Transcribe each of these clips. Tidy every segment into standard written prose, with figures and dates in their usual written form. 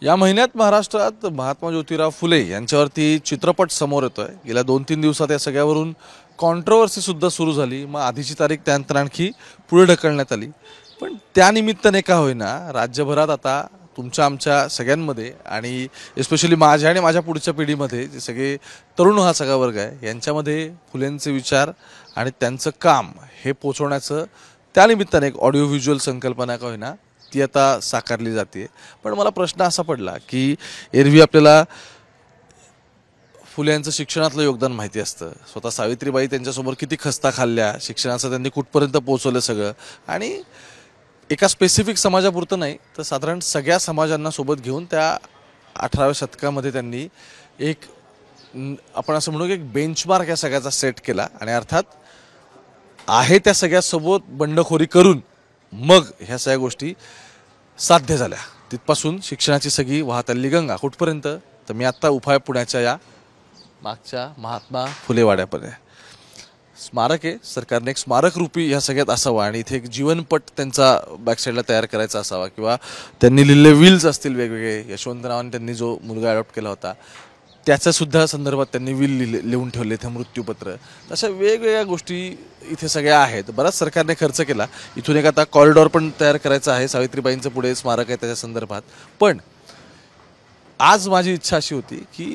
या महिन्यात महाराष्ट्रात महात्मा ज्योतिराव फुले यांच्यावरती चित्रपट समोर येतोय। गेल्या 2-3 दिवसात या सगळ्यावरून कॉन्ट्रोवर्सी सुद्धा सुरू झाली। मग आधीची तारीख त्यानंतर आणखी पुढे ढकलण्यात आली। पण त्यानिमित्ताने का होईना राज्यभरात आता तुमच्या आमच्या सगळ्यांमध्ये आणि स्पेशली माझ्या आणि माझ्या पुढच्या पिढीमध्ये जे सगळे तरुण हा सगळा वर्ग आहे यांच्यामध्ये फुलेंचे विचार आणि त्यांचं काम हे पोचवण्याचं त्यानिमित्ताने एक ऑडिओ व्हिज्युअल संकल्पना का होईना ती आता साकारली जाते। पण मला प्रश्न असा पडला की एरवी आपल्याला फुले यांचं शिक्षणातलं योगदान माहिती असतं। स्वतः सावित्रीबाई त्यांच्यासमोर किती खस्ता खाल्ल्या, शिक्षणाचं त्यांनी कुठपर्यंत पोहोचवलं सगळं, आणि एका स्पेसिफिक समाजापुरतं नाही तर साधारण सगळ्या समाजांना सोबत घेऊन त्या 18व्या शतकामध्ये त्यांनी एक आपण असं म्हणू की एक बेंचमार्क या सगळ्याचा सेट केला। आणि अर्थात आहे त्या सगळ्यासोबत बंडखोरी करून मग ह्या सगळ्या गोष्टी साध्य झाल्या। तिथपासून शिक्षणाची सगळी वाहत आलेली गंगा कुठपर्यंत, तर मी आत्ता उफाय पुण्याच्या या मागच्या महात्मा फुले वाड्यापर्यंत स्मारक आहे। सरकारने एक स्मारक रूपी ह्या सगळ्यात असावा आणि इथे एक जीवनपट त्यांचा बॅकसाईडला तयार करायचा असावा, किंवा त्यांनी लिहिलेले विल्स असतील वेगवेगळे, यशवंतरावांनी त्यांनी जो मुलगा अडॉप्ट केला होता त्याच्यासुद्धा संदर्भात त्यांनी विल लिहून ठेवले, ते मृत्यूपत्र, अशा वेगवेगळ्या गोष्टी इथे सगळ्या आहेत। बराच सरकारने खर्च केला। इथून एक आता कॉरिडॉर पण तयार करायचा आहे, सावित्रीबाईंचं पुढे स्मारक आहे त्याच्या संदर्भात। पण आज माझी इच्छा अशी होती की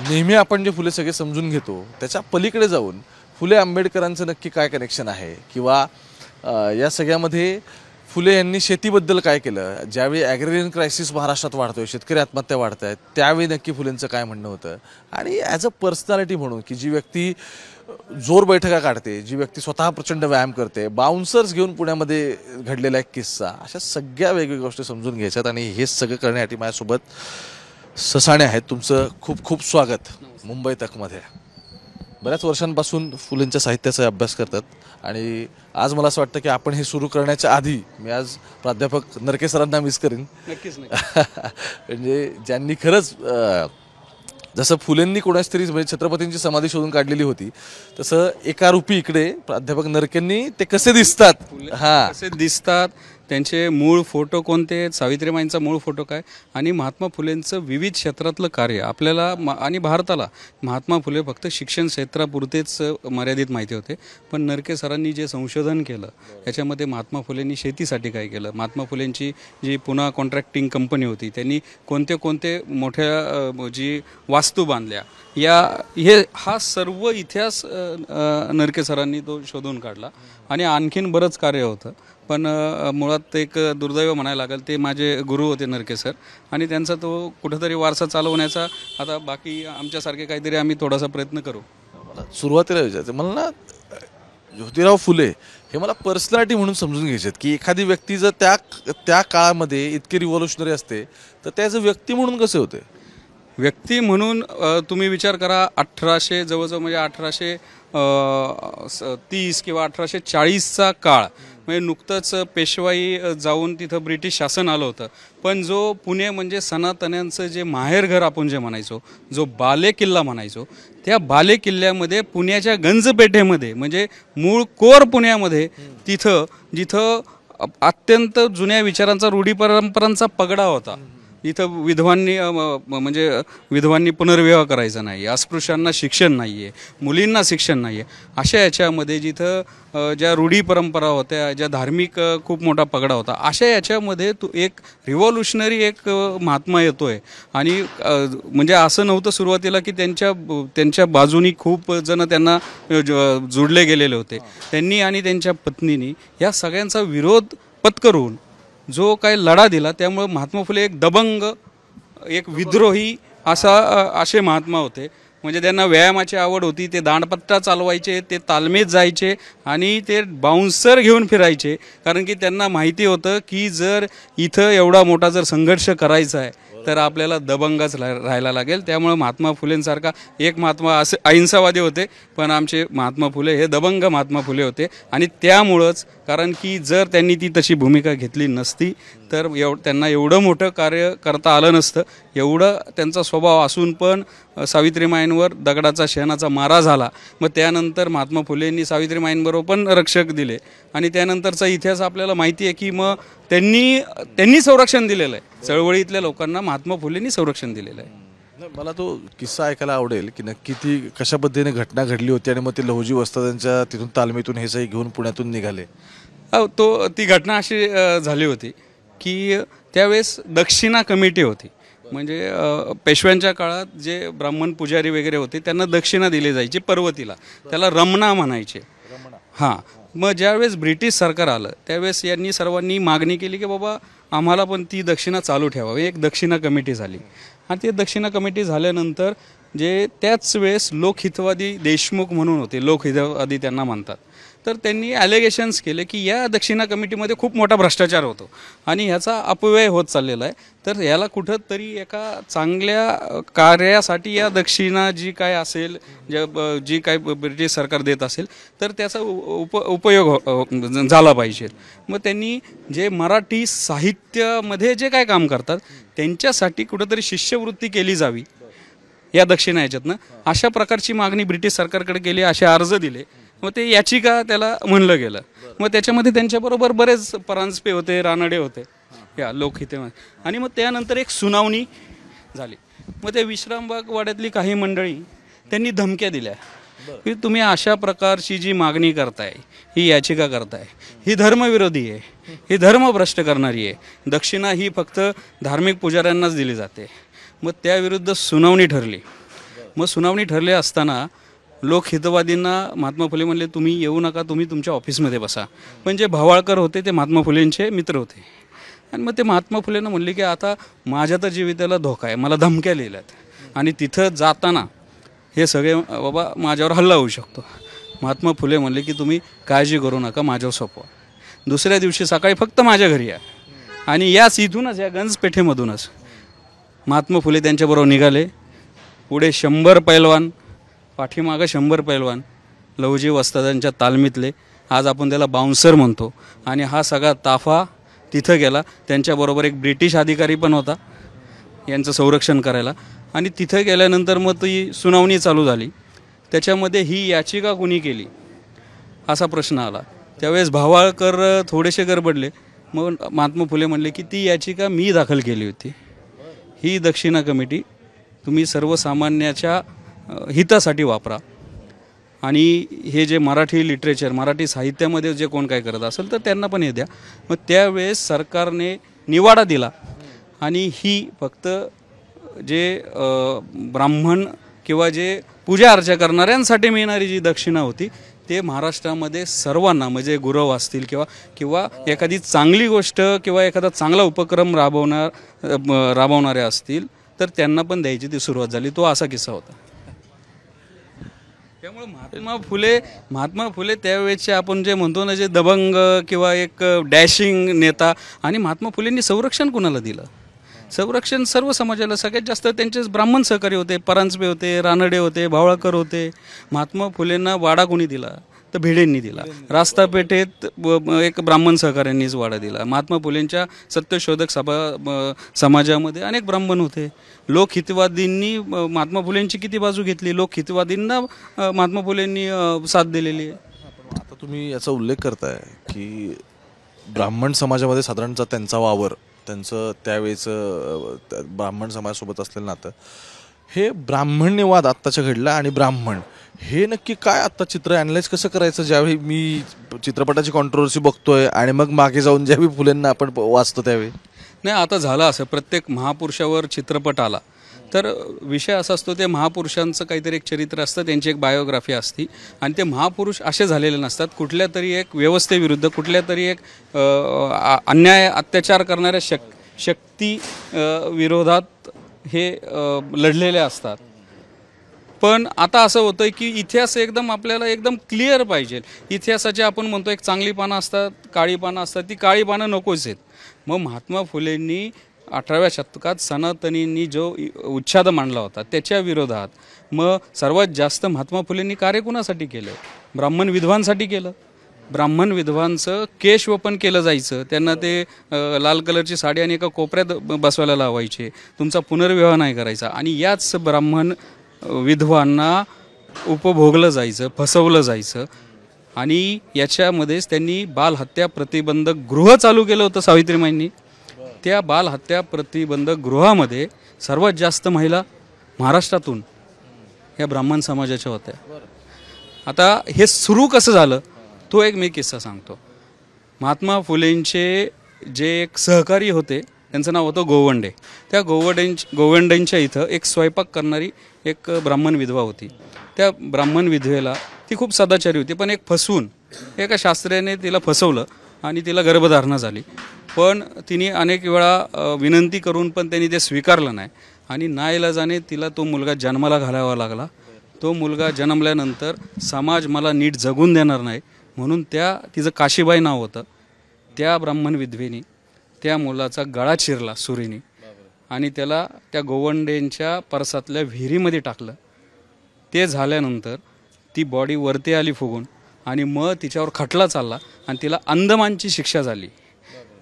नेहमी आपण जे फुले सगळे समजून घेतो त्याच्या पलीकडे जाऊन फुले आंबेडकरांचं नक्की काय कनेक्शन आहे, किंवा या सगळ्यामध्ये फुले यांनी शेतीबद्दल काय केलं, ज्यावेळी ॲग्रेरियन क्रायसिस महाराष्ट्रात वाढतोय, शेतकरी आत्महत्या वाढत आहेत, त्यावेळी नक्की फुलेंचं काय म्हणणं होतं, आणि ॲज अ पर्सनॅलिटी म्हणून की जी व्यक्ती जोर बैठका काढते, जी व्यक्ती स्वतः प्रचंड व्यायाम करते, बाउन्सर्स घेऊन पुण्यामध्ये घडलेला एक किस्सा, अशा सगळ्या वेगवेगळ्या गोष्टी समजून घ्यायच्यात। आणि हे सगळं करण्यासाठी माझ्यासोबत ससाणे आहेत। तुमचं खूप खूप स्वागत मुंबई तकमध्ये। बऱ्याच वर्षांपासून फुलेंच्या साहित्याचा अभ्यास करतात आणि आज मला असं वाटतं की आपण हे सुरू करण्याच्या आधी मी आज प्राध्यापक नरके सरांना मिस करीन। नक्कीच म्हणजे ज्यांनी खरंच जसं फुलेंनी कोणाच तरी म्हणजे छत्रपतींची समाधी शोधून काढलेली होती तसं एका रूपी इकडे प्राध्यापक नरकेंनी ते कसे दिसतात, कसे दिसतात, त्यांचे मूळ फोटो कोणते आहेत, सावित्रीबाईंचा मूळ फोटो काय, आणि महात्मा फुलेंचं विविध क्षेत्रातलं कार्य आपल्याला आणि भारताला महात्मा फुले फक्त शिक्षण क्षेत्रापुरतेच मर्यादित माहिती होते। पण नरके सरांनी जे संशोधन केलं याच्यामध्ये महात्मा फुलेंनी शेतीसाठी काय केलं, महात्मा फुलेंची जी पुन्हा कॉन्ट्रॅक्टिंग कंपनी होती त्यांनी कोणते कोणते मोठ्या जी वास्तू बांधल्या, हा सर्व इतिहास नरके सरांनी तो शोधून काढला। आणि आणखीन बरंच कार्य होतं, पण मुळात एक दुर्दैव म्हणायला लागेल, ते माझे गुरु होते नरके सर, आणि त्यांचा तो कुठेतरी वारसा चालवण्याचा आता बाकी आमच्यासारखे काहीतरी आम्ही थोडासा प्रयत्न करू। सुरुवातीला विचारायचं मला ना, ज्योतिराव फुले हे मला पर्सनॅलिटी म्हणून समजून घ्यायचे की एखादी व्यक्ती जर त्या काळामध्ये इतकी रिव्हॉल्युशनरी असते तर त्याचं व्यक्ती म्हणून कसे होते? व्यक्ती म्हणून तुम्ही विचार करा, 1800 जवळजवळ म्हणजे 1830 किंवा 1840चा काळ, म्हणजे नुकतंच पेशवाई जाऊन तिथं ब्रिटिश शासन आलं होतं। पण जो पुणे म्हणजे सनातन्यांचं जे माहेरघर आपण जे म्हणायचो, जो बाले किल्ला म्हणायचो, त्या बाले किल्ल्यामध्ये पुण्याच्या गंजपेठेमध्ये म्हणजे मूळ कोर पुण्यामध्ये जिथं अत्यंत जुन्या विचारांचा रूढी परंपरांचा पगडा होता, इथं विधवांनी पुनर्विवाह करायचा नाही, अस्पृश्यांना शिक्षण नाही आहे, मुलींना शिक्षण नाही आहे, अशा याच्यामध्ये जिथं ज्या रूढी परंपरा होत्या, ज्या धार्मिक खूप मोठा पगडा होता, अशा याच्यामध्ये एक रिव्हॉल्युशनरी एक महात्मा येतोय। आणि म्हणजे असं नव्हतं सुरुवातीला की त्यांच्या बाजूनी खूप जण त्यांना जोडले गेलेले होते। त्यांनी आणि त्यांच्या पत्नीनी या सगळ्यांचा विरोध पत्करून जो काय लढा दिला, त्यामुळे महात्मा फुले एक दबंग, एक विद्रोही असे महात्मा होते। म्हणजे त्यांना व्यायामाची आवड होती, ते दांडपट्टा चालवायचे, ते तालमीत जायचे आणि ते बाउन्सर घेऊन फिरायचे, कारण की त्यांना माहिती होतं की जर इथं एवढा मोठा जर संघर्ष करायचा आहे तर आपल्याला दबंगच राहायला लागेल। त्यामुळे महात्मा फुलेंसारखा एक महात्मा असे अहिंसावादी होते, पण आमचे महात्मा फुले हे दबंग महात्मा फुले होते। आणि त्यामुळंच कारण की जर त्यांनी ती तशी भूमिका घेतली नसती तर त्यांना एवढं मोठं कार्य करता आलं नसतं. एवढं त्यांचा स्वभाव असून पण सावित्रीमाईंवर दगडाचा शेणाचा मारा झाला. मग त्यानंतर महात्मा फुलेंनी सावित्रीमाईंबरोबर पण रक्षक दिले आणि त्यानंतरचा इतिहास आपल्याला माहिती आहे की मग त्यांनी संरक्षण दिलेलं आहे. चळवळीतल्या लोकांना महात्मा फुलेंनी संरक्षण दिलेलं आहे. मला तो किस्सा ऐकायला आवडेल की नक्की ती कशा पद्धतीने घटना घडली होती आणि मग ते लहुजी वस्तादांच्या तिथून तालमीतून हे सही घेऊन पुण्यातून निघाले. ती घटना अशी झाली होती की त्यावेळेस दक्षिणा कमिटी होती. म्हणजे पेशव्यांच्या काळात जे ब्राह्मण पुजारी वगैरे होते त्यांना दक्षिणा दिली जायची पर्वतीला, त्याला रमणा म्हणायचे. हां, मग ज्यावेळेस ब्रिटिश सरकार आलं त्यावेळेस यांनी सर्वांनी मागणी केली की बाबा आम्हाला पण ती दक्षिणा चालू ठेवावी. एक दक्षिणा कमिटी झाली आणि ती दक्षिणा कमिटी झाल्यानंतर जे त्याच वेळेस लोकहितवादी देशमुख म्हणून होते, लोकहितवादी त्यांना म्हणतात, तर त्यांनी ॲलिगेशन्स केले की या दक्षिणा कमिटीमध्ये खूप मोठा भ्रष्टाचार होतो आणि ह्याचा अपव्यय होत चाललेला आहे. तर याला कुठंतरी एका चांगल्या कार्यासाठी या दक्षिणा जी काय असेल, जी काय ब्रिटिश सरकार देत असेल तर त्याचा उपयोग झाला पाहिजे. मग त्यांनी जे मराठी साहित्यामध्ये जे काय काम करतात त्यांच्यासाठी कुठंतरी शिष्यवृत्ती केली जावी या दक्षिणा याच्यातनं, अशा प्रकारची मागणी ब्रिटिश सरकारकडे केली, असे अर्ज दिले. मग ते याचिका त्याला म्हणलं गेलं. मग त्याच्यामध्ये त्यांच्याबरोबर बरेच परांजपे होते, रानडे होते या लोकहितेमध्ये. आणि मग त्यानंतर एक सुनावणी झाली. मग ते विश्रामबाग वाड्यातली काही मंडळी त्यांनी धमक्या दिल्या की तुम्ही अशा प्रकारची जी मागणी करताय, ही याचिका करताय, ही धर्मविरोधी आहे, ही धर्मभ्रष्ट करणारी आहे. दक्षिणा ही फक्त धार्मिक पुजाऱ्यांनाच दिली जाते. मग त्याविरुद्ध सुनावणी ठरली. मग सुनावणी ठरली असताना लोकहितवादींना महात्मा फुले म्हणले तुम्ही येऊ नका, तुम्ही तुमच्या ऑफिसमध्ये बसा. पण जे भावाळकर होते ते महात्मा फुलेंचे मित्र होते. आणि मग ते महात्मा फुलेंना म्हणले की आता माझ्या तर जीविताला धोका आहे, मला धमक्या लिहिल्यात आणि तिथं जाताना हे सगळे बाबा माझ्यावर हल्ला होऊ शकतो. महात्मा फुले म्हणले की तुम्ही काळजी करू नका, माझ्यावर सोपवा. दुसऱ्या दिवशी सकाळी फक्त माझ्या घरी या आणि याच इथूनच, या गंजपेठेमधूनच महात्मा फुले त्यांच्याबरोबर निघाले. पुढे 100 पैलवान, पाठीमागं 100 पैलवान लहुजी वस्तादांच्या तालमीतले, आज आपण त्याला बाउन्सर म्हणतो. आणि हा सगळा ताफा तिथं गेला. त्यांच्याबरोबर एक ब्रिटिश अधिकारी पण होता यांचं संरक्षण करायला. आणि तिथं गेल्यानंतर मग ती सुनावणी चालू झाली. त्याच्यामध्ये ही याचिका कुणी केली असा प्रश्न आला. त्यावेळेस भावाळकर थोडेसे गडबडले. मग महात्मा फुले म्हणले की ती याचिका मी दाखल केली होती. ही दक्षिणा कमिटी तुम्ही सर्वसामान्याच्या हितासाठी वापरा आणि हे जे मराठी लिटरेचर, मराठी साहित्यामध्ये जे कोण काय करत असेल तर त्यांना पण हे द्या. मग त्यावेळेस सरकारने निवाडा दिला आणि ही फक्त जे ब्राह्मण किंवा जे पूजा अर्चा करणाऱ्यांसाठी मिळणारी जी दक्षिणा होती ते महाराष्ट्रामध्ये सर्वांना, म्हणजे गुरव असतील किंवा एखादी चांगली गोष्ट किंवा एखादा चांगला उपक्रम राबवणारे असतील तर त्यांना पण द्यायची ती सुरुवात झाली. तो असा किस्सा होता. त्यामुळे महात्मा फुले त्यावेळेचे आपण जे म्हणतो ना, जे दबंग किंवा एक डॅशिंग नेता. आणि महात्मा फुलेंनी संरक्षण कुणाला दिलं? संरक्षण सर्व समाजाला. सगळ्यात जास्त त्यांचेच ब्राह्मण सहकारी होते, परांजपे होते, रानडे होते, भावळकर होते. महात्मा फुलेंना वाडा कोणी दिला तर भिडेंनी दिला. रास्तापेठेत एक ब्राह्मण सहकाऱ्यांनीच वाडा दिला. महात्मा फुलेंच्या सत्यशोधक समाजामध्ये अनेक ब्राह्मण होते. लोकहितवादींनी महात्मा फुलेंची किती बाजू घेतली, लोकहितवादींना महात्मा फुलेंनी साथ दिलेली आहे. आता तुम्ही याचा उल्लेख करताय की ब्राह्मण समाजामध्ये साधारणतः त्यांचा वावर, त्यांचं त्यावेळेचं ब्राह्मण समाजासोबत असलेलं नातं, हे ब्राह्मण्यवाद आत्ताच्या घडला. आणि ब्राह्मण हे नक्की काय आत्ता चित्र ॲनलाइज कसं करायचं? ज्यावेळी मी चित्रपटाची कॉन्ट्रोवर्सी बघतोय आणि मग मागे जाऊन ज्यावेळी फुलेंना आपण वाचतो त्यावेळी नाही, आता झालं असं, प्रत्येक महापुरुषावर चित्रपट आला तर विषय असा असतो, ते महापुरुषांचं काहीतरी एक चरित्र असतं, त्यांची एक बायोग्राफी असती. आणि ते महापुरुष असे झालेले नसतात. कुठल्या तरी एक व्यवस्थेविरुद्ध, कुठल्या तरी एक अन्याय अत्याचार करणाऱ्या शक्ती विरोधात हे लढलेले असतात. पण आता असं होतं आहे की इतिहास आपल्याला एकदम क्लिअर पाहिजे. इतिहासाचे आपण म्हणतो एक चांगली पानं असतात, काळी पानं असतात. ती काळी पानं नकोच आहेत. मग महात्मा फुलेंनी 18व्या शतकात सनातनींनी जो उच्छाद मांडला होता त्याच्या विरोधात मग सर्वात जास्त महात्मा फुलेंनी कार्य कुणासाठी केलं? ब्राह्मण विधवांसाठी केलं. ब्राह्मण विधवांचं केशवपन केलं जायचं. त्यांना ते लाल कलरची साडी आणि एका कोपऱ्यात बसवायला लावायचे. तुमचा पुनर्विवाह नाही करायचा. आणि याच ब्राह्मण विधवांना उपभोगलं जायचं, फसवलं जायचं. आणि याच्यामध्येच त्यांनी बालहत्या प्रतिबंधक गृह चालू केलं होतं सावित्रीमाईंनी. त्या बालहत्या प्रतिबंधक गृहामध्ये सर्वात जास्त महिला महाराष्ट्रातून या ब्राह्मण समाजाच्या होत्या. आता हे सुरू कसं झालं तो एक मी किस्सा सांगतो. महात्मा फुलेंचे जे एक सहकारी होते त्यांचं नाव होतं गोवंडे. त्या गोवंडेंच्या इथं एक स्वयंपाक करणारी एक ब्राह्मण विधवा होती. त्या ब्राह्मण विधवेला ती खूप सदाचारी होती, पण एक फसवून एका शास्त्र्याने तिला फसवलं आणि तिला गर्भधारणा झाली. पण तिने अनेक वेळा विनंती करून पण त्यांनी ते स्वीकारलं नाही आणि नाईलाजाने तिला तो मुलगा जन्माला घालावा लागला. तो मुलगा जन्मल्यानंतर समाज मला नीट जगून देणार नाही म्हणून तिचं काशीबाई नाव होतं, त्या ब्राह्मण विधवेनी त्या मुलाचा गळा चिरला सुरीने आणि त्याला त्या गोवंडेंच्या परसातल्या विहिरीमध्ये टाकलं. ते झाल्यानंतर ती बॉडी वरती आली फुगून आणि मग तिच्यावर खटला चालला आणि तिला अंदमानची शिक्षा झाली.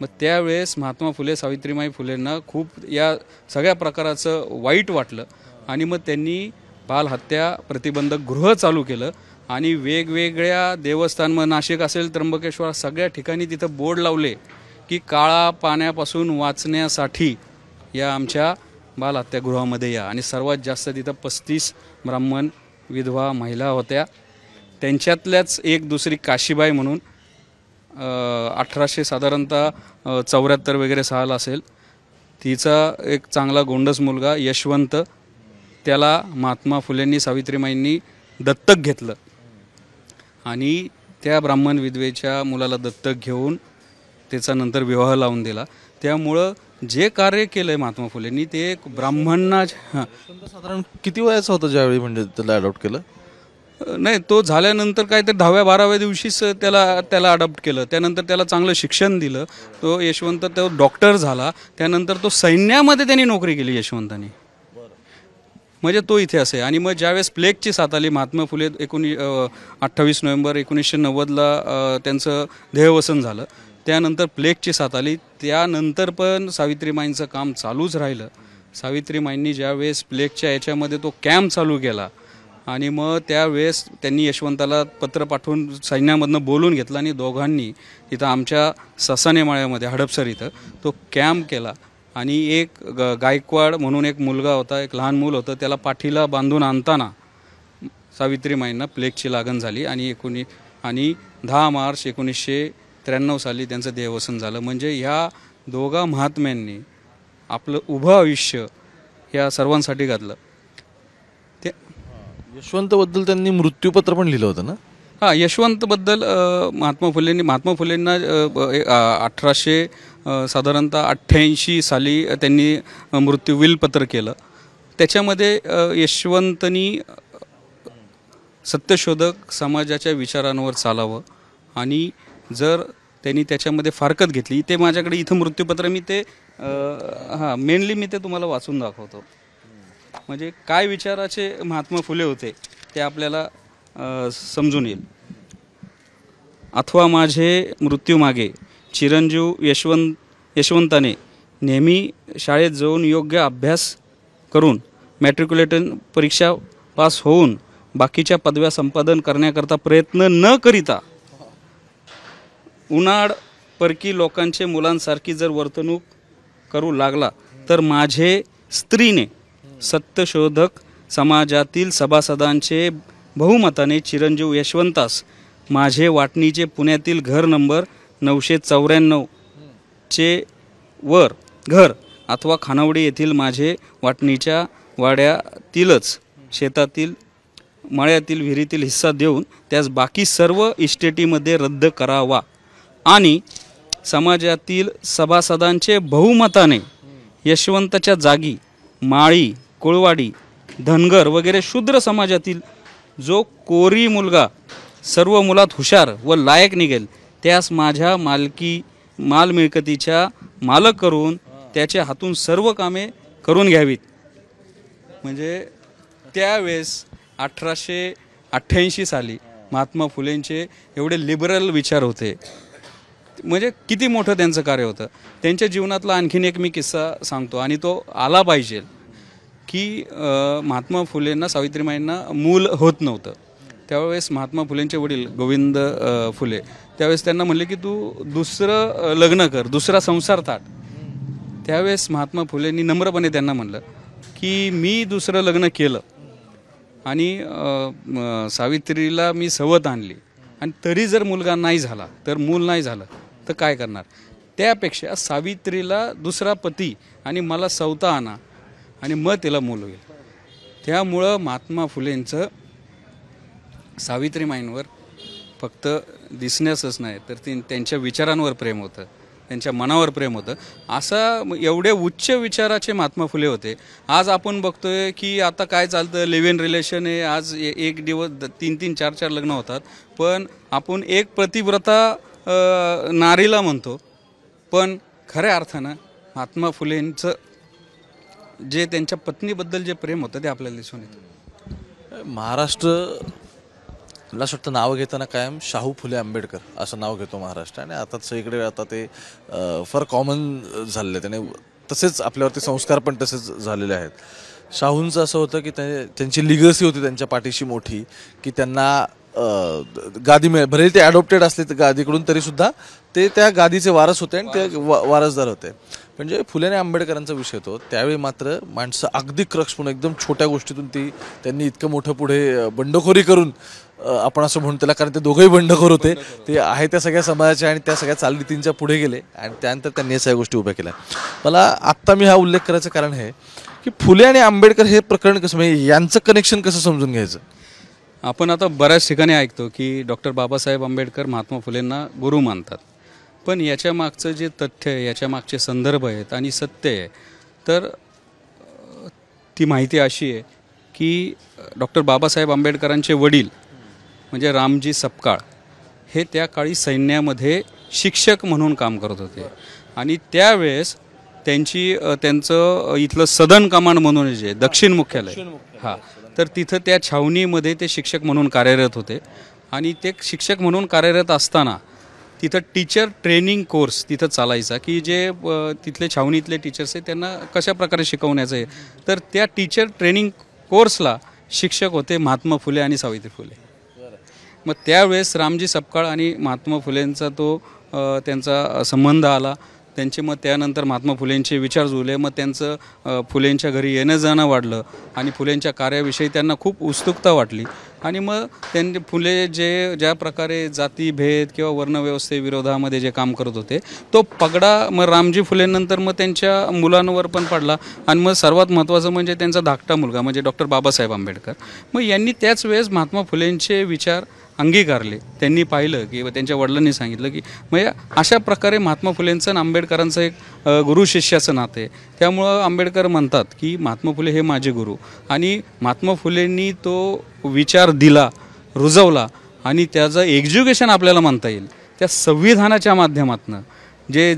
मग त्यावेळेस महात्मा फुले सावित्रीमाई फुलेंना खूप या सगळ्या प्रकाराचं वाईट वाटलं आणि मग त्यांनी बालहत्या प्रतिबंधक गृह चालू केलं आणि वेगवेगळ्या देवस्थान, मग नाशिक असेल, त्र्यंबकेश्वर, सगळ्या ठिकाणी तिथं बोर्ड लावले की काळा पाण्यापासून वाचण्यासाठी या आमच्या बालहत्यागृहामध्ये या. आणि सर्वात जास्त तिथं 35 ब्राह्मण विधवा महिला होत्या. त्यांच्यातल्याच एक दुसरी काशीबाई म्हणून 1800 साधारणतः 74 वगैरे साल असेल, तिचा एक चांगला गोंडस मुलगा यशवंत, त्याला महात्मा फुलेंनी सावित्रीमाईंनी दत्तक घेतलं आणि त्या ब्राह्मण विधवेच्या मुलाला दत्तक घेऊन त्याचा नंतर विवाह लावून दिला. त्यामुळं जे कार्य केलं आहे महात्मा फुलेंनी ते ब्राह्मणांना साधारण किती वयाचा होता ज्यावेळी म्हणजे त्याला अडॉप्ट केलं? नाही, तो झाल्यानंतर काय तर 10व्या-12व्या दिवशीच त्याला अडॉप्ट केलं. त्यानंतर त्याला चांगलं शिक्षण दिलं. तो यशवंत तो डॉक्टर झाला. त्यानंतर तो सैन्यामध्ये त्यांनी नोकरी केली यशवंतांनी. म्हणजे तो इथे असे. आणि मग ज्यावेळेस प्लेगची साथ आली, महात्मा फुले 28 नोव्हेंबर 1990ला त्यांचं देहवसन झालं. त्यानंतर प्लेगची साथ आली. त्यानंतर पण सावित्रीमाईंचं काम चालूच राहिलं. सावित्रीमाईंनी ज्यावेळेस प्लेगच्या याच्यामध्ये तो कॅम्प चालू केला आणि मग त्यावेळेस त्यांनी यशवंताला पत्र पाठवून सैन्यामधनं बोलून घेतलं आणि दोघांनी इथं आमच्या ससाने माळ्यामध्ये हडपसर इथं तो कॅम्प केला. आणि एक गायकवाड म्हणून एक मुलगा होता, एक लहान मूल होतं, त्याला पाठीला बांधून आणताना सावित्रीमाईंना प्लेगची लागण झाली आणि 10 मार्च 1993 साली त्यांचं देहवसन झालं. म्हणजे ह्या दोघा महात्म्यांनी आपलं उभं आयुष्य ह्या सर्वांसाठी घातलं. ते यशवंतबद्दल त्यांनी मृत्यूपत्र पण लिहिलं होतं ना? हां, यशवंतबद्दल महात्मा फुलेंना 1800 साधारणतः 88 साली त्यांनी मृत्यूविलपत्र केलं. त्याच्यामध्ये यशवंतनी सत्यशोधक समाजाच्या विचारांवर चालावं आणि जर त्यांनी त्याच्यामध्ये फारकत घेतली, ते माझ्याकडे इथं मृत्यूपत्र मी ते मेनली मी ते तुम्हाला वाचून दाखवतो. म्हणजे काय विचाराचे महात्मा फुले होते ते आपल्याला समजून येईल. अथवा माझे मृत्यूमागे चिरंजीव यशवंताने नेहमी शाळेत जाऊन योग्य अभ्यास करून मॅट्रिक्युलेशन परीक्षा पास होऊन बाकीच्या पदव्या संपादन करण्याकरता प्रयत्न न करिता उनाड परकी लोकांचे मुलांसारखी जर वर्तणूक करू लागला तर माझे स्त्रीने सत्यशोधक समाजातील सभासदांचे बहुमताने चिरंजीव यशवंतास माझे वाटणीचे पुण्यातील घर नंबर 994 चे वर घर अथवा खानावडी येथील माझे वाटणीच्या वाड्यातीलच शेतातील मळ्यातील विहिरीतील हिस्सा देऊन त्यास बाकी सर्व इस्टेटीमध्ये रद्द करावा आणि समाजातील सभासदांचे बहुमताने यशवंताच्या जागी माळी, कोळवाडी, धनगर वगैरे शूद्र समाजातील जो कोरी मुलगा सर्व मुलात हुशार व लायक निघेल त्यास माझ्या माल मिळकतीच्या मालक करून त्याच्या हातून सर्व कामे करून घ्यावीत. म्हणजे त्यावेळेस 1888 साली महात्मा फुलेंचे एवढे लिबरल विचार होते, म्हणजे किती मोठं त्यांचं कार्य होतं. त्यांच्या जीवनातला आणखीन एक मी किस्सा सांगतो आणि तो आला पाहिजे की महात्मा फुलेंना, सावित्रीबाईंना मूल होत नव्हतं. त्यावेळेस महात्मा फुलेंचे वडील गोविंद फुले त्यावेळेस त्यांना म्हणले की तू दुसरं लग्न कर, दुसरा संसार थाट. त्यावेळेस महात्मा फुलेंनी नम्रपणे त्यांना म्हणलं की मी दुसरं लग्न केलं आणि सावित्रीला मी सवत आणली आणि तरी जर मुलगा नाही झाला, तर मूल नाही झालं तर काय करणार. त्यापेक्षा सावित्रीला दुसरा पती आणि मला सवता आणा आणि मग तिला मूल होईल. त्यामुळं महात्मा फुलेंचं सावित्रीबाईंवर फक्त दिसण्याचंच नाही तर त्यांच्या विचारांवर प्रेम होतं, त्यांच्या मनावर प्रेम होतं. असं एवढे उच्च विचाराचे महात्मा फुले होते. आज आपण बघतोय की आता काय चालतं, लिव्ह इन रिलेशन आहे. आज एक दिवस 3-3, 4-4 लग्न होतात, पण आपण एक प्रतिव्रता नारीला म्हणतो, पण खऱ्या अर्थानं महात्मा फुलेंचं जे त्यांच्या पत्नीबद्दल जे प्रेम होतं ते आपल्याला दिसून येतं. महाराष्ट्र मला असं वाटतं नाव घेताना कायम शाहू फुले आंबेडकर असं नाव घेतो महाराष्ट्र, आणि आता सगळीकडे आता ते फार कॉमन झालेलं आहे. त्याने तसेच आपल्यावरती संस्कार पण तसेच झालेले आहेत. शाहूंचं असं होतं की त्यांची लिगसी होती त्यांच्या पाठीशी मोठी, की त्यांना गादी भले ते ॲडॉप्टेड असले तर गादीकडून, तरीसुद्धा ते त्या गादीचे वारस होते आणि ते वारसदार होते. म्हणजे फुले आणि आंबेडकरांचा विषय तो. त्यावेळी मात्र माणसं अगदी क्रक्ष एकदम छोट्या गोष्टीतून त्यांनी इतकं मोठं पुढे बंडखोरी करून, आपण असं म्हणतो त्याला, कारण ते दोघंही बंडखोर होते, ते आहे त्या सगळ्या समाजाच्या आणि त्या सगळ्या चालनीतींच्या पुढे गेले आणि त्यानंतर त्यांनी या सगळ्या गोष्टी उभ्या केल्या. मला आत्ता मी हा उल्लेख करायचं कारण हे की फुले आणि आंबेडकर हे प्रकरण कसं, म्हणजे यांचं कनेक्शन कसं समजून घ्यायचं. आपण आता बऱ्याच ठिकाणी ऐकतो की डॉक्टर बाबासाहेब आंबेडकर महात्मा फुलेंना गुरु मानतात, पण याच्या मागचं जे तथ्य आहे, याच्या मागचे संदर्भ आहेत आणि सत्य आहे, तर ती माहिती अशी आहे की डॉक्टर बाबासाहेब आंबेडकरांचे वडील म्हणजे रामजी सपकाळ हे त्या काळी सैन्यामध्ये शिक्षक म्हणून काम करत होते आणि त्यावेळेस त्यांचं इथलं सदन कमांड म्हणून जे दक्षिण मुख्यालय, हां, तर तिथं त्या छावणीमध्ये ते शिक्षक म्हणून कार्यरत होते. आणि ते शिक्षक म्हणून कार्यरत असताना तिथं टीचर ट्रेनिंग कोर्स तिथं चालायचा की जे तिथले छावणीतले टीचर्स आहे त्यांना कशा प्रकारे शिकवण्याचं आहे. तर त्या टीचर ट्रेनिंग कोर्सला शिक्षक होते महात्मा फुले आणि सावित्री फुले. मग त्यावेळेस रामजी सपकाळ आणि महात्मा फुलेंचा तो त्यांचा संबंध आला. त्यांचे मग त्यानंतर महात्मा फुलेंचे विचार जुळले. मग त्यांचं फुलेंच्या घरी येणं जाणं वाढलं आणि फुलेंच्या कार्याविषयी त्यांना खूप उत्सुकता वाटली. आणि मग त्यांनी फुले ज्या प्रकारे जातीभेद किंवा वर्णव्यवस्थेविरोधामध्ये जे काम करत होते तो पगडा मग रामजी फुलेंनंतर मग त्यांच्या मुलांवर पण पडला. आणि मग सर्वात महत्त्वाचं म्हणजे त्यांचा धाकटा मुलगा म्हणजे डॉक्टर बाबासाहेब आंबेडकर. मग यांनी त्याच वेळेस महात्मा फुलेंचे विचार अंगीकारले. त्यांनी पाहिलं की त्यांच्या वडिलांनी सांगितलं की म्हणजे अशा प्रकारे महात्मा फुलेंचं आणि आंबेडकरांचं एक गुरु शिष्याचं नातं आहे. त्यामुळं आंबेडकर म्हणतात की महात्मा फुले हे माझे गुरु. आणि महात्मा फुलेंनी तो विचार दिला, रुजवला आणि त्याचं एज्युकेशन आपल्याला म्हणता येईल त्या संविधानाच्या माध्यमातून जे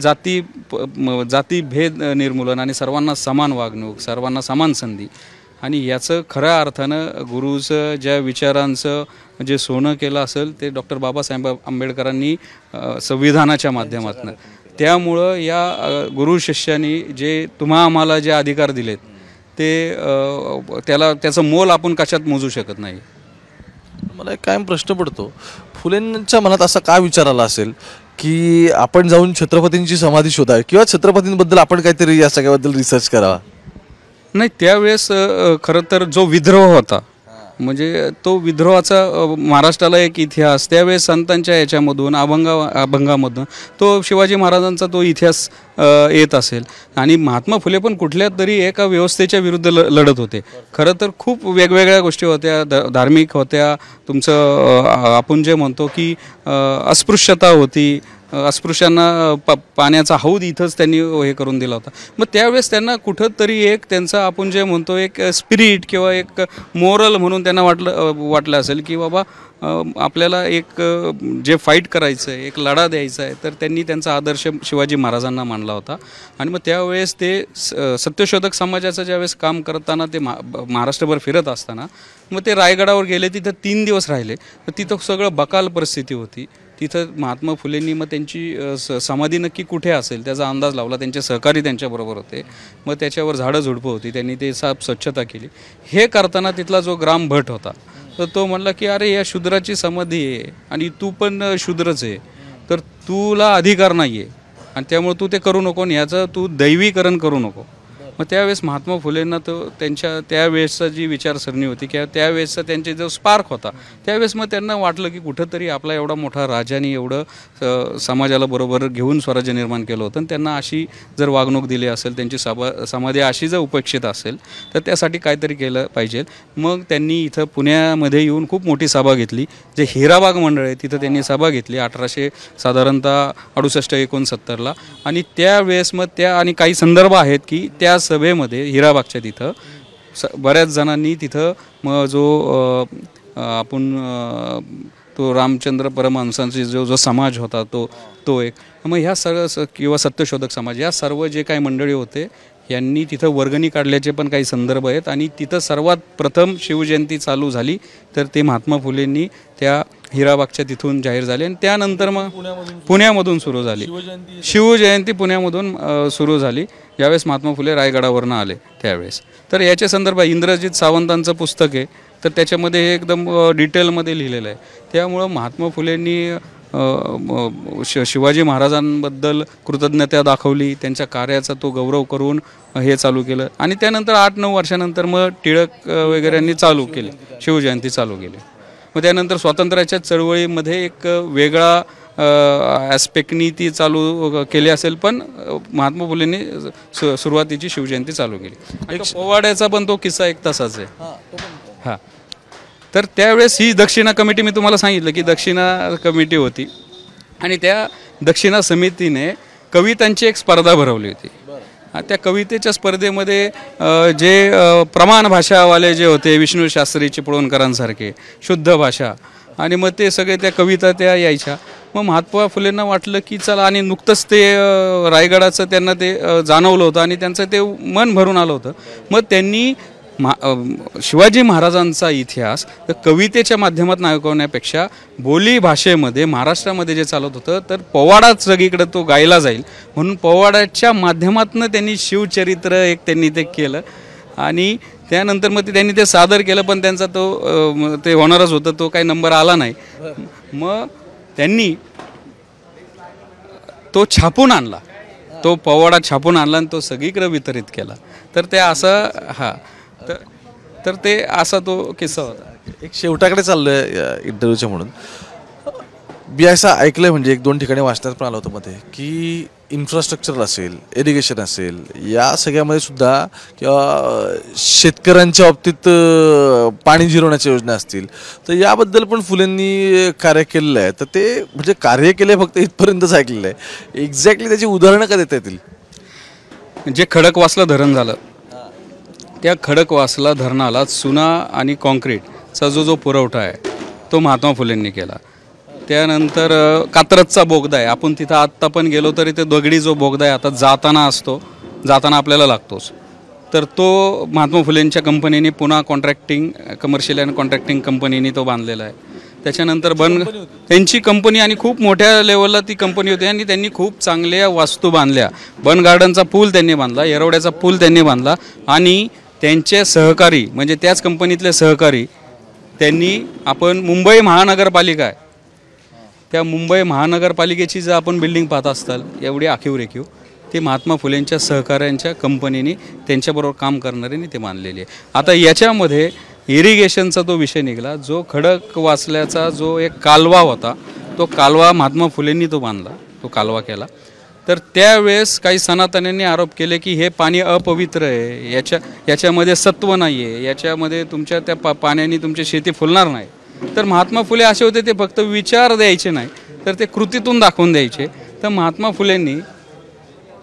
जातीभेद निर्मूलन आणि सर्वांना समान वागणूक, सर्वांना समान संधी, आणि याचं खऱ्या अर्थानं गुरुचं ज्या विचारांचं जे सोनं केलं असेल ते डॉक्टर बाबासाहेब आंबेडकरांनी संविधानाच्या माध्यमातून. त्यामुळं या गुरु शिष्यांनी जे आम्हाला जे अधिकार दिलेत ते त्याचं मोल आपण कशात मोजू शकत नाही. मला एक कायम प्रश्न पडतो, फुलेंच्या मनात असा का विचार आला असेल की आपण जाऊन छत्रपतींची समाधी शोधावी किंवा छत्रपतींबद्दल आपण काहीतरी या सगळ्याबद्दल रिसर्च करावा. नाही, त्यावेळेस खरं तर जो विद्रोह होता म्हणजे तो विद्रोहाचा महाराष्ट्राला एक इतिहास त्यावेळेस संतांच्या याच्यामधून अभंगामधून तो शिवाजी महाराजांचा तो इतिहास येत असेल. आणि महात्मा फुले पण कुठल्या तरी एका व्यवस्थेच्या विरुद्ध लढत होते. खरं तर खूप वेगवेगळ्या गोष्टी होत्या, धार्मिक होत्या, तुमचं आपण जे म्हणतो की अस्पृश्यता होती, अस्पृश्यांना पाण्याचा हौद इथंच त्यांनी हे करून दिला होता. मग त्यावेळेस त्यांना कुठंतरी एक त्यांचा आपण जे म्हणतो एक स्पिरिट किंवा एक मोरल म्हणून त्यांना वाटलं असेल की बाबा आपल्याला एक जे फाईट करायचं आहे, एक लढा द्यायचा आहे, तर त्यांनी त्यांचा आदर्श शिवाजी महाराजांना मानला होता. आणि मग त्यावेळेस ते सत्यशोधक समाजाचं ज्यावेळेस काम करताना ते महाराष्ट्रभर फिरत असताना मग ते रायगडावर गेले. तिथं 3 दिवस राहिले. तर तिथं सगळं बकाल परिस्थिती होती. तिथं महात्मा फुलेंनी मग त्यांची समाधी नक्की कुठे असेल त्याचा अंदाज लावला. त्यांचे सहकारी त्यांच्याबरोबर होते. मग त्याच्यावर झाडं झुडपं होती. त्यांनी ते साफ स्वच्छता केली. हे करताना तिथला जो ग्राम भट होता तर तो म्हणला की अरे या शूद्राची समाधी आहे आणि तू पण शूद्रच आहे, तर तुला अधिकार नाही आहे आणि त्यामुळे तू ते करू नको आणि याचं तू दैवीकरण करू नको. मग त्यावेळेस महात्मा फुलेंना तो त्यांच्या त्यावेळेसचा जी विचारसरणी होती किंवा त्यावेळेसचा त्यांचे जो स्पार्क होता त्यावेळेस मग त्यांना वाटलं की कुठंतरी आपला एवढा मोठा राजाने एवढं समाजाला बरोबर घेऊन स्वराज्य निर्माण केलं होतं आणि त्यांना अशी जर वागणूक दिली असेल, त्यांची समाधी अशी जर उपेक्षित असेल तर त्यासाठी काहीतरी केलं पाहिजे. मग त्यांनी इथं पुण्यामध्ये येऊन खूप मोठी सभा घेतली. जे हिराबाग मंडळ आहे तिथं त्यांनी सभा घेतली 1868 69 आणि त्यावेळेस मग त्या आणि काही संदर्भ आहेत की त्या सभेमध्ये हिराबागच्या तिथं बऱ्याच जणांनी तिथं मग जो आपण तो रामचंद्र परमहंसांचा जो समाज होता तो एक मग ह्या सर्व किंवा सत्यशोधक समाज या सर्व जे काही मंडळी होते यांनी तिथं वर्गणी काढल्याचे पण काही संदर्भ आहेत. आणि तिथं सर्वात प्रथम शिवजयंती चालू झाली तर ते महात्मा फुलेंनी त्या हिराबागच्या तिथून जाहीर झाले आणि त्यानंतर मग पुण्यामधून सुरू झाली. शिवजयंती पुण्यामधून सुरू झाली ज्यावेळेस महात्मा फुले रायगडावरनं आले त्यावेळेस. तर याच्या संदर्भात इंद्रजित सावंतांचं पुस्तक आहे तर त्याच्यामध्ये हे एकदम डिटेलमध्ये लिहिलेलं आहे. त्यामुळं महात्मा फुलेंनी शिवाजी महाराजांबद्दल कृतज्ञता दाखवली, त्यांच्या कार्याचा तो गौरव करून हे चालू केलं. आणि त्यानंतर 8-9 वर्षानंतर मग टिळक वगैरेंनी चालू केली, शिवजयंती चालू केली. मग त्यानंतर स्वातंत्र्याच्या चळवळीमध्ये एक वेगळा ॲस्पेक्टनी ती चालू केली असेल पण महात्मा फुलेंनी सुरुवातीची शिवजयंती चालू केली. एक पोवाड्याचा पण तो किस्सा एक तसाच आहे. हां, तर त्यावेळेस ही दक्षिणा कमिटी मी तुम्हाला सांगितलं की दक्षिणा कमिटी होती आणि त्या दक्षिणा समितीने कवितांची एक स्पर्धा भरवली होती. त्या कवितेच्या स्पर्धेमध्ये जे प्रमाण भाषावाले जे होते विष्णू शास्त्री चिपळूणकरांसारखे शुद्ध भाषा आणि मग ते सगळे त्या कविता त्या यायच्या. मग महात्मा फुलेंना वाटलं की चला आणि नुकतंच ते रायगडाचं त्यांना ते जाणवलं होतं आणि त्यांचं ते मन भरून आलं होतं. मग त्यांनी शिवाजी महाराजांचा इतिहास कवितेच्या माध्यमातून ऐकवण्यापेक्षा बोली भाषेमध्ये महाराष्ट्रामध्ये जे चालत होतं तर पोवाडाच सगळीकडे तो गायला जाईल म्हणून पोवाडाच्या माध्यमातून त्यांनी शिवचरित्र एक त्यांनी ते केलं. आणि त्यानंतर मग त्यांनी ते सादर केलं पण त्यांचा तो ते होणारच होतं, तो काही नंबर आला नाही. मग त्यांनी तो छापून आणला, तो पोवाडा छापून आणला आणि तो सगळीकडे वितरित केला. तर ते असं हां तर ते असा तो किस्सा होता. एक शेवटाकडे चाललोय इंटरव्ह्यूच्या म्हणून मी असं ऐकलंय म्हणजे 1-2 ठिकाणी वाचण्यात पण आलं होतं मध्ये की इन्फ्रास्ट्रक्चर असेल, इरिगेशन असेल, या सगळ्यामध्ये सुद्धा किंवा शेतकऱ्यांच्या बाबतीत पाणी जिरवण्याच्या योजना असतील तर याबद्दल पण फुलेंनी कार्य केलेलं आहे. तर ते म्हणजे कार्य केले फक्त इथपर्यंतच ऐकलेलं आहे. एक्झॅक्टली त्याची उदाहरणं का देता येतील? जे खडकवासला धरण झालं त्या खडकवासला धरणाला चुना आणि कॉन्क्रीटचा जो पुरवठा आहे तो महात्मा फुलेंनी केला. त्यानंतर कात्रजचा बोगदा आहे, आपण तिथं आत्ता पण गेलो तरी ते दगडी जो बोगदा आहे आता जाताना आपल्याला लागतोच, तर तो महात्मा फुलेंच्या कंपनीने पुन्हा कमर्शियल अँड कॉन्ट्रॅक्टिंग कंपनीने तो बांधलेला आहे. त्याच्यानंतर त्यांची कंपनी आणि खूप मोठ्या लेवलला ती कंपनी होती आणि त्यांनी खूप चांगल्या वास्तू बांधल्या. बन गार्डनचा पूल त्यांनी बांधला, येरवड्याचा पूल त्यांनी बांधला आणि त्यांचे सहकारी म्हणजे त्याच कंपनीतले सहकारी त्यांनी आपण मुंबई महानगरपालिका आहे त्या मुंबई महानगरपालिकेची जर आपण बिल्डिंग पाहत असताल एवढी आखीव रेखीव ती महात्मा फुलेंच्या सहकाऱ्यांच्या कंपनीने त्यांच्याबरोबर काम करणाऱ्यांनी ते बांधलेली आहे. आता याच्यामध्ये इरिगेशनचा तो विषय निघाला. जो खडकवासल्याचा जो एक कालवा होता तो कालवा महात्मा फुलेंनी तो बांधला, तो कालवा केला. तर त्यावेळेस काही सनातन्यांनी आरोप केले की हे पाणी अपवित्र आहे, याच्यामध्ये सत्व नाही आहे, याच्यामध्ये तुमच्या त्या पाण्याने तुमची शेती फुलणार नाही. तर महात्मा फुले असे होते ते फक्त विचार द्यायचे नाही तर ते कृतीतून दाखवून द्यायचे. तर महात्मा फुलेंनी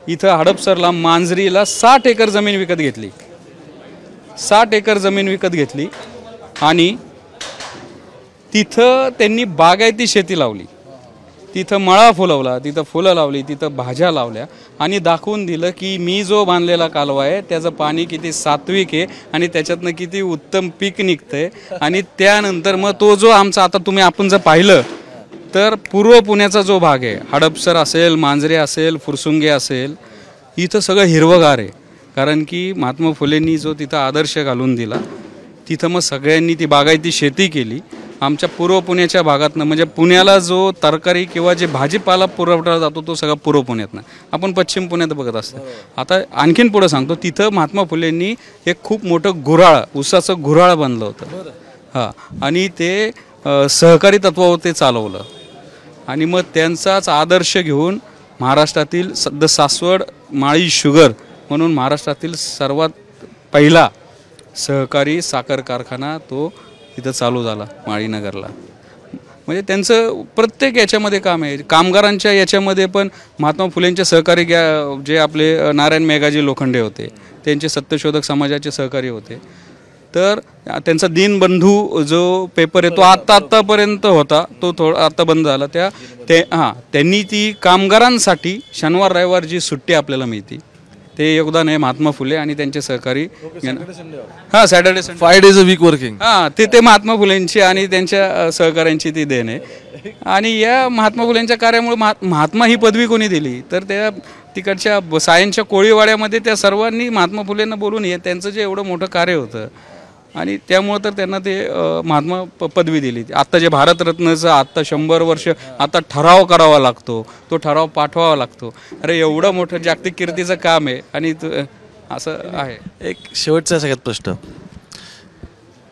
इथं हडपसरला मांजरीला 60 एकर जमीन विकत घेतली. 60 एकर जमीन विकत घेतली आणि तिथं त्यांनी बागायती शेती लावली. तिथं मळा फुलवला, तिथं फुलं लावली, तिथं भाज्या लावल्या आणि दाखवून दिलं की मी जो बांधलेला कालवा आहे त्याचं पाणी किती सात्विक आहे आणि त्याच्यातनं किती उत्तम पीक निघतंय. आणि त्यानंतर मग तो जो आमचा आता आपण जर पाहिलं तर पूर्व पुण्याचा जो भाग आहे, हडपसर असेल, मांजरे असेल, फुरसुंगे असेल, इथं सगळं हिरवंगार आहे. कारण की महात्मा फुलेंनी जो तिथं आदर्श घालून दिला, तिथं मग सगळ्यांनी ती बागायती शेती केली. आमच्या पूर्व पुण्याच्या भागातनं म्हणजे पुण्याला जो तरकारी किंवा जे भाजीपाला पुरवठा जातो तो सगळा पूर्व पुण्यातनं, आपण पश्चिम पुण्यात बघत असतो. आता आणखीन पुढं सांगतो, तिथं महात्मा फुलेंनी एक खूप मोठं गुऱ्हाळ, ऊसाचं गुऱ्हाळ बांधलं होतं. हां, आणि ते सहकारी तत्वावर ते चालवलं. आणि मग त्यांचाच आदर्श घेऊन महाराष्ट्रातील सासवड माळी शुगर म्हणून महाराष्ट्रातील सर्वात पहिला सहकारी साखर कारखाना तो तिथं चालू झाला माळीनगरला. म्हणजे त्यांचं प्रत्येक याच्यामध्ये काम आहे. कामगारांच्या याच्यामध्ये पण महात्मा फुलेंचे सहकारी जे आपले नारायण मेघाजी लोखंडे होते, त्यांचे सत्यशोधक समाजाचे सहकारी होते. तर त्यांचा दीनबंधू जो पेपर आहे तो आत्तापर्यंत होता, तो आत्ता बंद झाला. त्यांनी ती कामगारांसाठी शनिवार रविवार जी सुट्टी आपल्याला मिळते ते योगदान आहे महात्मा फुले आणि त्यांचे सहकारी. Saturday Sunday 5 days a week working. ते महात्मा फुलेंची आणि त्यांच्या सहकाऱ्यांची ती देण आहे. आणि या महात्मा फुलेंच्या कार्यामुळे महात्मा ही पदवी कोणी दिली तर त्या तिकडच्या सायनच्या कोळीवाड्यामध्ये त्या सर्वांनी महात्मा फुलेंना बोलून त्यांचं जे एवढं मोठं कार्य होतं आणि त्यामुळं तर त्यांना ते महात्मा पदवी दिली. आत्ता जे भारतरत्नाचं आत्ता 100 वर्ष आता ठराव करावा लागतो, तो ठराव पाठवावा लागतो. अरे एवढं मोठं जागतिक कीर्तीचं काम आहे आणि असं आहे. एक शेवटचा सगळ्यात प्रश्न,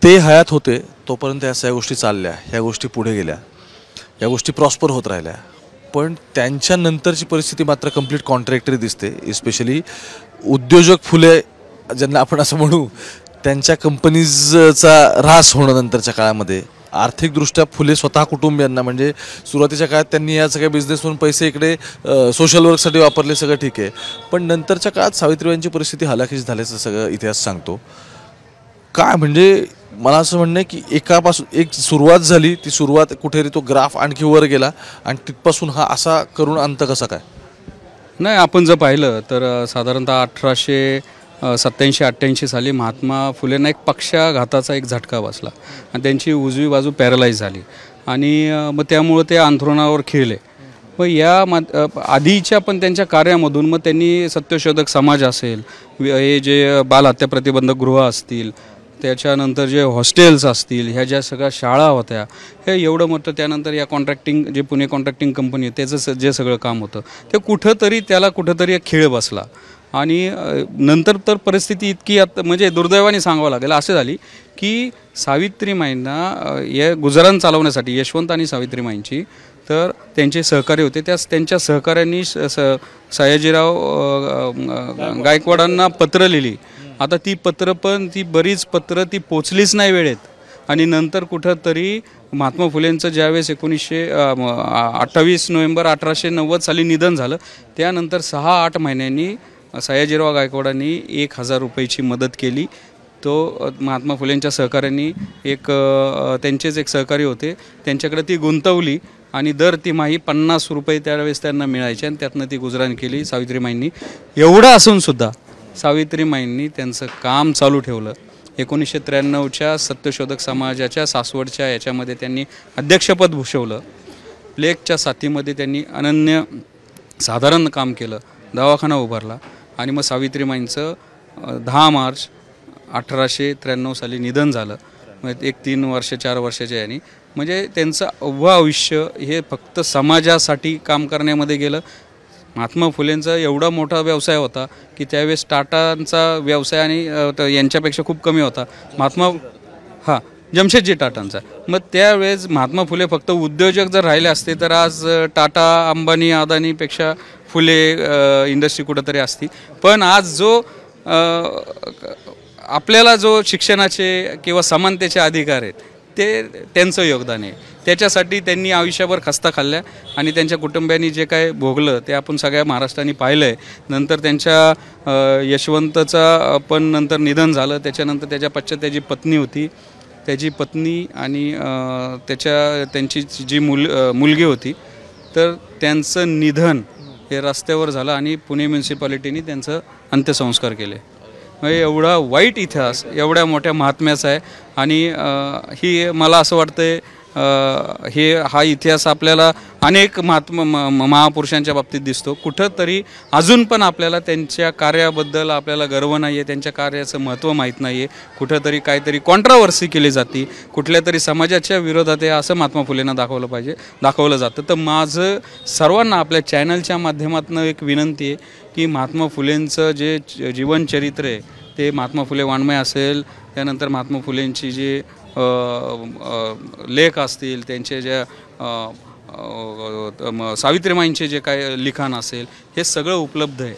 ते हयात होते तोपर्यंत या सगळ्या गोष्टी चालल्या, ह्या गोष्टी पुढे गेल्या, या गोष्टी प्रॉस्पर होत राहिल्या. पण त्यांच्या नंतरची परिस्थिती मात्र कम्प्लीट कॉन्ट्रॅक्टरी दिसते. इस्पेशली उद्योजक फुले ज्यांना आपण असं म्हणू, त्यांच्या कंपनीजचा ऱ्हास होणं नंतरच्या काळामध्ये. आर्थिकदृष्ट्या फुले स्वतः कुटुंबियांना म्हणजे सुरुवातीच्या काळात त्यांनी या सगळ्या बिझनेसवरून पैसे इकडे सोशल वर्कसाठी वापरले, सगळं ठीक आहे. पण नंतरच्या काळात सावित्रीबाईंची परिस्थिती हलाखीची झाल्याचं सगळं इतिहास सांगतो. काय म्हणजे मला असं म्हणणं आहे की एकापासून एक सुरुवात झाली, ती सुरुवात कुठेतरी तो ग्राफ आणखी वर गेला आणि तिथपासून हा असा करून अंत कसा काय? नाही, आपण जर पाहिलं तर साधारणतः 1887-88 साली महात्मा फुलेंना एक पक्षाघाताचा एक झटका बसला आणि त्यांची उजवी बाजू पॅरलाइज झाली आणि मग त्यामुळं ते अंथरुणावर खिळले. मग या आधीच्या पण त्यांच्या कार्यामधून मग त्यांनी सत्यशोधक समाज असेल, हे जे बालहत्या प्रतिबंधक गृह असतील, त्याच्यानंतर जे हॉस्टेल्स असतील, ह्या ज्या सगळ्या शाळा होत्या, हे एवढं मोठं. त्यानंतर या कॉन्ट्रॅक्टिंग जे पुणे कॉन्ट्रॅक्टिंग कंपनी त्याचं जे सगळं काम होतं ते कुठंतरी एक खीळ बसला. आणि नंतर तर परिस्थिती इतकी म्हणजे दुर्दैवाने सांगावं लागेल असे झाली की सावित्रीमाईंना या गुजराण चालवण्यासाठी यशवंत आणि सावित्रीमाईंची तर त्यांचे सहकारी होते, त्यांच्या सहकाऱ्यांनी सयाजीराव गायकवाडांना पत्र लिहिली. आता ती बरीच पत्र पोचलीच नाही वेळेत. आणि नंतर कुठंतरी महात्मा फुलेंचं ज्यावेळेस 28 नोव्हेंबर 1890 साली निधन झालं, त्यानंतर 6-8 महिन्यांनी सयाजीराव गायकवाडांनी 1000 रुपयाची मदत केली. तो महात्मा फुलेंच्या सहकाऱ्यांनी त्यांचेच एक सहकारी होते, त्यांच्याकडे ती गुंतवली आणि दर तिमाही 50 रुपये त्यावेळेस त्यांना मिळायचे आणि त्यातनं ती गुजराण केली सावित्रीमाईंनी. एवढं असूनसुद्धा सावित्रीमाईंनी त्यांचं काम चालू ठेवलं. 1993च्या सत्यशोधक समाजाच्या सासवडच्या याच्यामध्ये त्यांनी अध्यक्षपद भूषवलं. प्लेगच्या साथीमध्ये त्यांनी अनन्य साधारण काम केलं, दवाखाना उभारला आणि मग सावित्रीमाईंचं 10 मार्च 1893 साली निधन झालं. म्हणजे 3-4 वर्षाच्या यानी म्हणजे त्यांचं अव्वं आयुष्य हे फक्त समाजासाठी काम करण्यामध्ये गेलं. महात्मा फुलेंचा एवढा मोठा व्यवसाय होता की त्यावेळेस टाटांचा व्यवसाय आणि यांच्यापेक्षा खूप कमी होता जमशेदजी टाटांचा. मग त्यावेळेस महात्मा फुले फक्त उद्योजक जर राहिले असते तर आज टाटा, अंबानी, अदानीपेक्षा फुले इंडस्ट्री कुठंतरी असती. पण आज आपल्याला जो शिक्षणाचे किंवा समानतेचे अधिकार आहेत ते त्यांचं योगदान आहे. त्याच्यासाठी त्यांनी आयुष्यभर खस्ता खाल्ल्या आणि त्यांच्या कुटुंबियांनी जे काय भोगलं ते आपण सगळ्या महाराष्ट्राने पाहिलं आहे. नंतर त्यांच्या यशवंतचा पण नंतर निधन झालं. त्याच्यानंतर त्याच्या पश्चात त्याची पत्नी होती, त्याची पत्नी आणि त्यांची जी मुलगी होती, तर त्यांचं निधन हे रस्त्यावर झालं आणि पुणे म्युन्सिपालिटीने त्यांचं अंत्यसंस्कार केले. म्हणजे एवढा वाईट इतिहास एवढ्या मोठ्या महात्म्याचा आहे. आणि ही मला असं वाटतंय हा इतिहास आपल्याला अनेक महापुरुषांच्या बाबतीत दिसतो. कुठंतरी अजून पण आपल्याला त्यांच्या कार्याबद्दल आपल्याला गर्व नाही आहे, त्यांच्या कार्याचं महत्त्व माहीत नाही आहे. कुठंतरी काहीतरी कॉन्ट्रावर्सी केली जाते, कुठल्या तरी समाजाच्या विरोधात आहे असं महात्मा फुलेंना दाखवलं जातं. तर माझं सर्वांना आपल्या चॅनलच्या माध्यमातून एक विनंती आहे की महात्मा फुलेंचं जे जीवनचरित्र आहे ते महात्मा फुले वाङ्मय असेल, त्यानंतर महात्मा फुलेंची जे लेख असतील, त्यांचे ज्या सावित्रीमाईंचे जे काय लिखाण असेल, हे सगळं उपलब्ध आहे.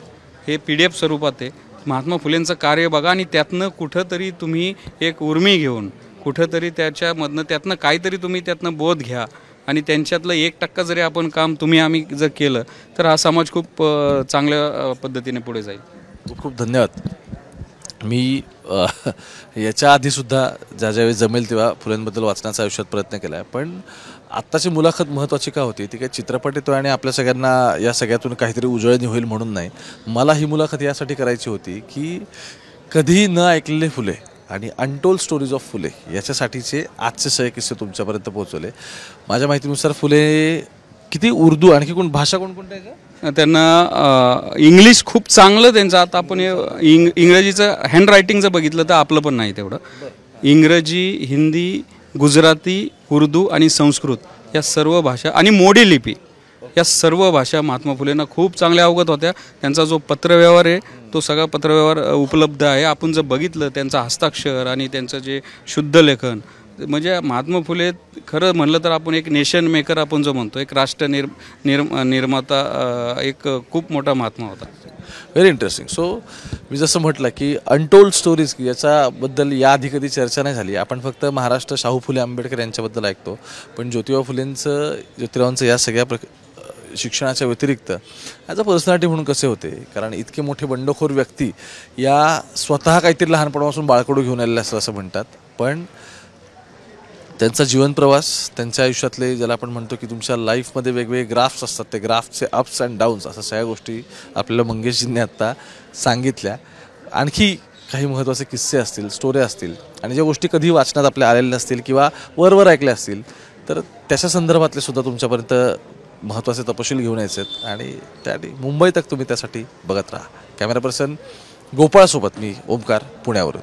हे PDF स्वरूपात आहे. महात्मा फुलेंचं कार्य बघा आणि त्यातनं कुठंतरी तुम्ही एक उर्मी घेऊन कुठंतरी त्यातनं काहीतरी तुम्ही त्यातनं बोध घ्या आणि त्यांच्यातलं 1% जरी आपण काम आम्ही जर केलं तर हा समाज खूप चांगल्या पद्धतीने पुढे जाईल. खूप खूप धन्यवाद. मी याच्या आधीसुद्धा ज्यावेळी जमेल तेव्हा फुलेंबद्दल वाचण्याचा आयुष्यात प्रयत्न केला आहे, पण आत्ताची मुलाखत महत्त्वाची का होती ती काही चित्रपट येतो आणि आपल्या सगळ्यांना या सगळ्यातून काहीतरी उजळणी होईल म्हणून नाही. मला ही मुलाखत यासाठी करायची होती की कधीही न ऐकलेले फुले आणि अनटोल्ड स्टोरीज ऑफ फुले याच्यासाठीचे आजचे सगळे किस्से तुमच्यापर्यंत पोहोचवले. माझ्या माहितीनुसार फुले किती उर्दू आणखी भाषा कोणकोणत्या आहेत? त्यांना इंग्लिश खूप चांगलं त्यांचं. आता आपण इंग्रजीचं हँडरायटिंग जर बघितलं तर आपलं पण नाही तेवढं. इंग्रजी, हिंदी, गुजराती, उर्दू आणि संस्कृत या सर्व भाषा आणि मोडी लिपी या सर्व भाषा महात्मा फुलेंना खूप चांगल्या अवगत होत्या. त्यांचा जो पत्रव्यवहार आहे तो सगळा पत्रव्यवहार उपलब्ध आहे. आपण जर बघितलं त्यांचं हस्ताक्षर आणि त्यांचं जे शुद्ध लेखन, म्हणजे महात्मा फुले खरं म्हणलं तर आपण एक नेशन मेकर आपण जो म्हणतो, एक राष्ट्र निर्माता, एक खूप मोठा महात्मा होता. Very interesting. सो मी जसं म्हटलं की अनटोल्ड स्टोरीज की याच्याबद्दल याआधी कधी चर्चा नाही झाली. आपण फक्त महाराष्ट्र शाहू फुले आंबेडकर यांच्याबद्दल ऐकतो, पण ज्योतिरावांचं या सगळ्या शिक्षणाच्या व्यतिरिक्त ॲज अ पर्सनॅलिटी म्हणून कसे होते, कारण इतके मोठे बंडखोर व्यक्ती या स्वतः काहीतरी लहानपणापासून बाळकडू घेऊन आलेले असं म्हणतात, पण त्यांचा जीवनप्रवास, त्यांच्या आयुष्यातले ज्याला आपण म्हणतो की तुमच्या लाईफमध्ये वेगवेगळे ग्राफ्स असतात, ते ग्राफचे अप्स अँड डाऊन्स, अशा सगळ्या गोष्टी आपल्याला मंगेशजींनी आत्ता सांगितल्या. आणखी काही महत्त्वाचे किस्से असतील, स्टोऱ्या असतील आणि ज्या गोष्टी कधी वाचण्यात आपल्या आलेल्या नसतील किंवा वरवर ऐकल्या असतील तर त्याच्या संदर्भातले सुद्धा तुमच्यापर्यंत महत्त्वाचे तपशील घेऊन यायचे आहेत आणि त्यासाठी मुंबई तक तुम्ही त्यासाठी बघत राहा. कॅमेरा पर्सन गोपाळसोबत मी ओमकार, पुण्यावरून.